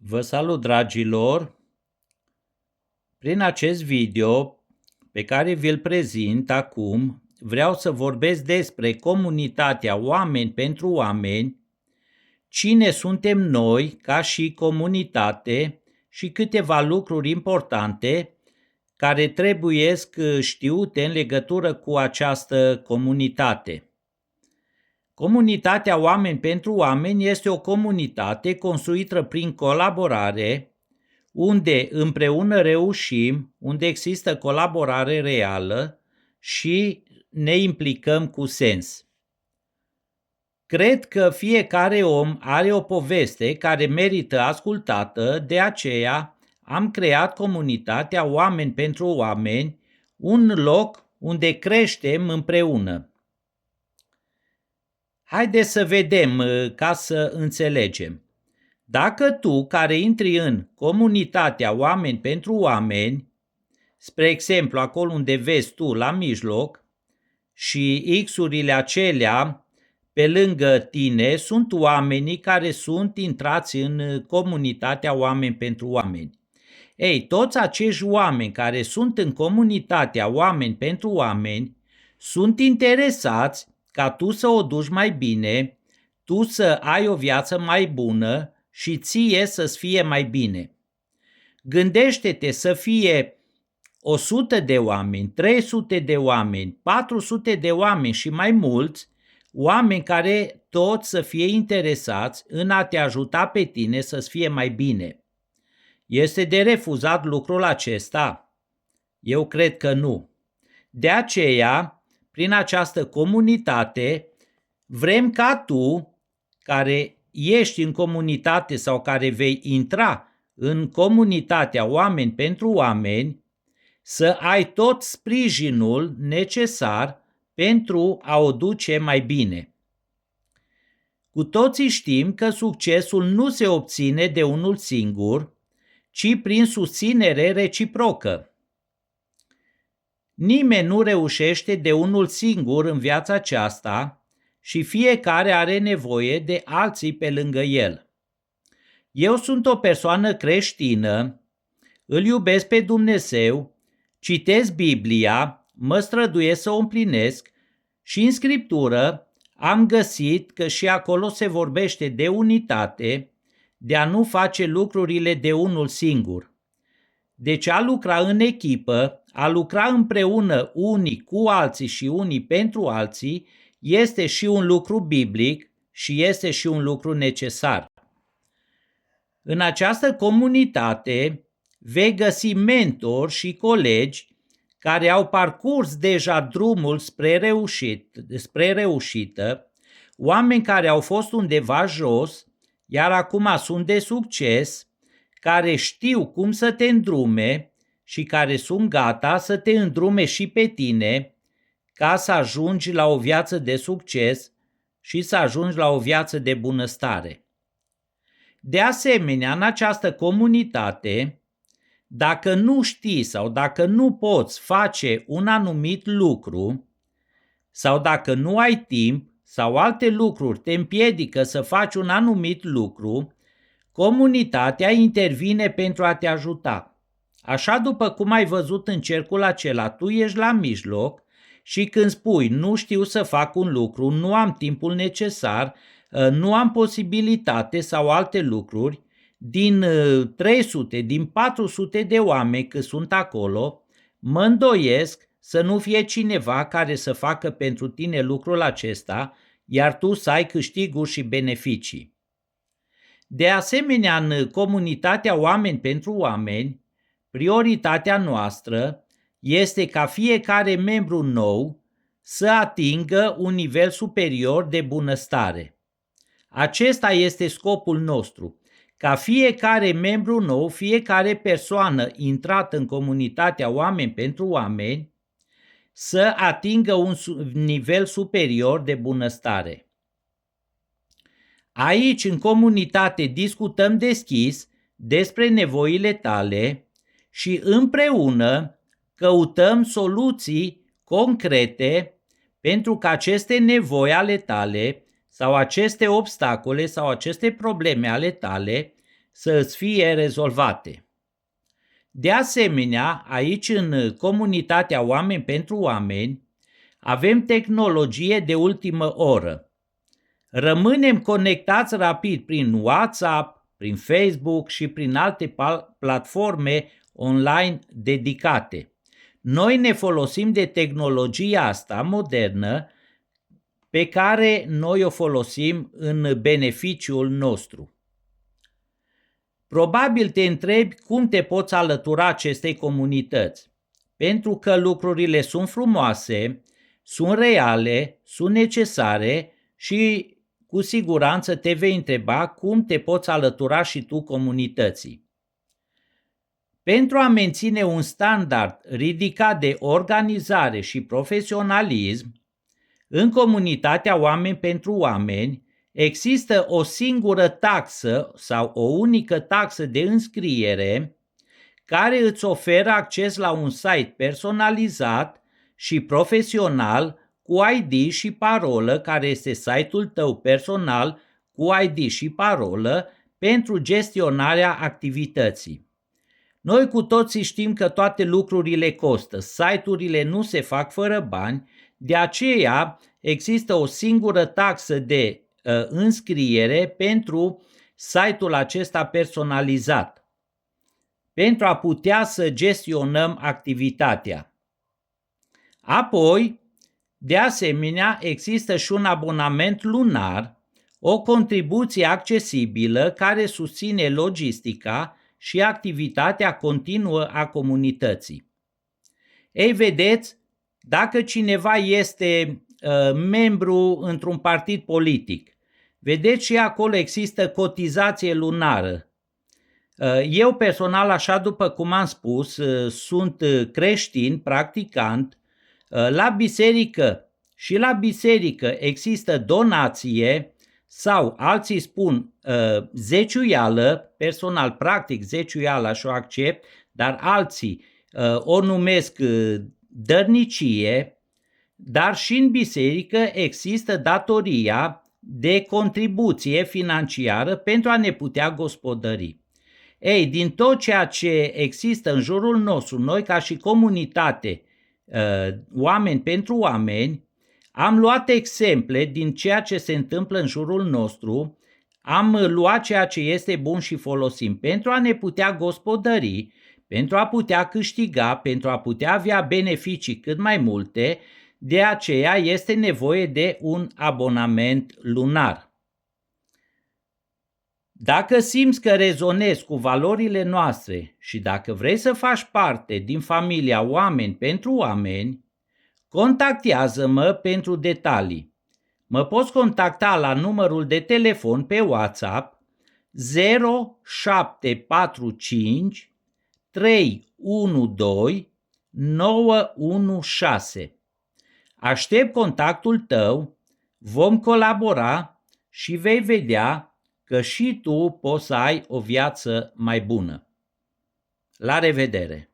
Vă salut, dragilor! Prin acest video pe care vi-l prezint acum, vreau să vorbesc despre comunitatea Oameni pentru Oameni, cine suntem noi ca și comunitate și câteva lucruri importante care trebuie știute în legătură cu această comunitate. Comunitatea Oameni pentru Oameni este o comunitate construită prin colaborare, unde împreună reușim, unde există colaborare reală și ne implicăm cu sens. Cred că fiecare om are o poveste care merită ascultată, de aceea am creat comunitatea Oameni pentru Oameni, un loc unde creștem împreună. Haideți să vedem ca să înțelegem. Dacă tu, care intri în comunitatea Oameni pentru Oameni, spre exemplu acolo unde vezi tu la mijloc, și X-urile acelea pe lângă tine sunt oamenii care sunt intrați în comunitatea Oameni pentru Oameni. Ei, toți acești oameni care sunt în comunitatea Oameni pentru Oameni sunt interesați ca tu să o duci mai bine, tu să ai o viață mai bună și ție să-ți fie mai bine. Gândește-te să fie 100 de oameni, 300 de oameni, 400 de oameni și mai mulți, oameni care toți să fie interesați în a te ajuta pe tine să-ți fie mai bine. Este de refuzat lucrul acesta? Eu cred că nu. De aceea, prin această comunitate, vrem ca tu, care ești în comunitate sau care vei intra în comunitatea Oameni pentru Oameni, să ai tot sprijinul necesar pentru a o duce mai bine. Cu toții știm că succesul nu se obține de unul singur, ci prin susținere reciprocă. Nimeni nu reușește de unul singur în viața aceasta și fiecare are nevoie de alții pe lângă el. Eu sunt o persoană creștină, îl iubesc pe Dumnezeu, citesc Biblia, mă străduiesc să o împlinesc și în Scriptură am găsit că și acolo se vorbește de unitate, de a nu face lucrurile de unul singur. Deci a lucra în echipă, a lucra împreună unii cu alții și unii pentru alții, este și un lucru biblic și este și un lucru necesar. În această comunitate vei găsi mentori și colegi care au parcurs deja drumul spre reușită, oameni care au fost undeva jos, iar acum sunt de succes, care știu cum să te îndrume și care sunt gata să te îndrume și pe tine ca să ajungi la o viață de succes și să ajungi la o viață de bunăstare. De asemenea, în această comunitate, dacă nu știi sau dacă nu poți face un anumit lucru sau dacă nu ai timp sau alte lucruri te împiedică să faci un anumit lucru, comunitatea intervine pentru a te ajuta. Așa după cum ai văzut în cercul acela, tu ești la mijloc și când spui nu știu să fac un lucru, nu am timpul necesar, nu am posibilitate sau alte lucruri, din 300, din 400 de oameni că sunt acolo, mă îndoiesc să nu fie cineva care să facă pentru tine lucrul acesta, iar tu să ai câștiguri și beneficii. De asemenea, în comunitatea Oameni pentru Oameni, prioritatea noastră este ca fiecare membru nou să atingă un nivel superior de bunăstare. Acesta este scopul nostru, ca fiecare membru nou, fiecare persoană intrată în comunitatea Oameni pentru Oameni, să atingă un nivel superior de bunăstare. Aici, în comunitate, discutăm deschis despre nevoile tale și împreună căutăm soluții concrete pentru ca aceste nevoi ale tale sau aceste obstacole sau aceste probleme ale tale să îți fie rezolvate. De asemenea, aici în comunitatea Oameni pentru Oameni avem tehnologie de ultimă oră. Rămânem conectați rapid prin WhatsApp, prin Facebook și prin alte platforme online dedicate. Noi ne folosim de tehnologia asta modernă pe care noi o folosim în beneficiul nostru. Probabil te întrebi cum te poți alătura acestei comunități, pentru că lucrurile sunt frumoase, sunt reale, sunt necesare și cu siguranță te vei întreba cum te poți alătura și tu comunității. Pentru a menține un standard ridicat de organizare și profesionalism, în comunitatea Oameni pentru Oameni există o singură taxă sau o unică taxă de înscriere care îți oferă acces la un site personalizat și profesional cu ID și parolă, care este site-ul tău personal cu ID și parolă pentru gestionarea activității. Noi cu toții știm că toate lucrurile costă, site-urile nu se fac fără bani, de aceea există o singură taxă de înscriere pentru site-ul acesta personalizat, pentru a putea să gestionăm activitatea. Apoi, de asemenea, există și un abonament lunar, o contribuție accesibilă care susține logistica și activitatea continuă a comunității. Ei, vedeți, dacă cineva este membru într-un partid politic, vedeți și acolo există cotizație lunară. Eu personal, așa după cum am spus, sunt creștin, practicant, la biserică și la biserică există donație sau alții spun zeciuială, personal practic zeciuiala și o accept, dar alții o numesc dărnicie, dar și în biserică există datoria de contribuție financiară pentru a ne putea gospodări. Ei, din tot ceea ce există în jurul nostru, noi ca și comunitate, Oameni pentru Oameni, am luat exemple din ceea ce se întâmplă în jurul nostru, am luat ceea ce este bun și folosim pentru a ne putea gospodări, pentru a putea câștiga, pentru a putea avea beneficii cât mai multe, de aceea este nevoie de un abonament lunar. Dacă simți că rezonezi cu valorile noastre și dacă vrei să faci parte din familia Oameni pentru Oameni, contactează-mă pentru detalii. Mă poți contacta la numărul de telefon pe WhatsApp 0745 312 916. Aștept contactul tău, vom colabora și vei vedea că și tu poți să ai o viață mai bună. La revedere!